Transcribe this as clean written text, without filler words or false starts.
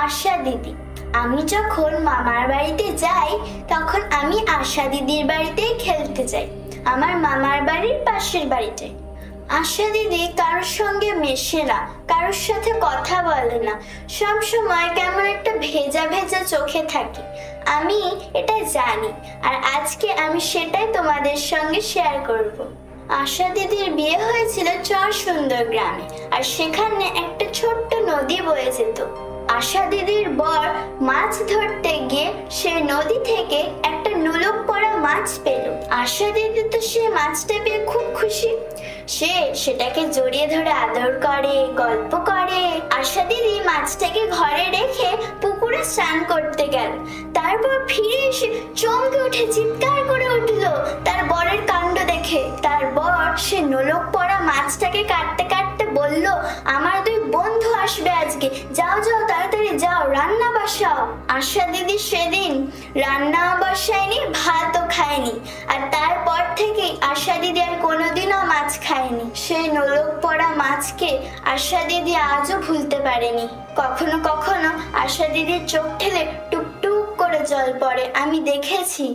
আশা দিদি। আমি যখন মামার বাড়িতে যাই তখন আমি আশা দিদির বাড়িতেই খেলতে যাই, আমার মামার বাড়ির পাশের বাড়িতে। আশা দিদি কারোর সঙ্গে মেশে না, কারোর সাথে কথা বলে না, সব সময় কেমন একটা ভেজা ভেজা চোখে থাকে। আমি এটা জানি, আর আজকে আমি সেটাই তোমাদের সঙ্গে শেয়ার করব। আশা দিদির বিয়ে হয়েছিল চরসুন্দর গ্রামে, আর সেখানে একটা ছোট্ট নদী বয়ে যেত। আশা দিদির বর মাছ ধরতে গিয়ে সেই নদী থেকে একটা নোলক পড়া মাছ পেল। আশা দিদি তো সে মাছটা পেয়ে খুব খুশি। সে সেটাকে জড়িয়ে ধরে আদর করে, গল্প করে। আশা দিদি মাছটাকে ঘরে রেখে পুকুরে স্নান করতে গেল। তারপর ফিরে এসে চমকে উঠে চিৎকার করে উঠল তার বরের কাণ্ড দেখে। তার বর সে নোলক পড়া মাছটাকে কাটতে কাটতে বলল, আমার দুই বন্ধু আসবে আজকে, যাও যাও তাড়াতাড়ি যাও, রান্না বসাও। আশা দিদি সেদিন রান্নাও বসায়নি, ভাতও খায়নি, আর তারপর থেকেই আশা দিদি আর কোনোদিনও মাছ খায়নি। সেই নোলক পড়া মাছকে আশা দিদি আজও ভুলতে পারেনি। কখনো কখনো আশা দিদির চোখ ঠেলে টুকটুক করে জল পড়ে, আমি দেখেছি।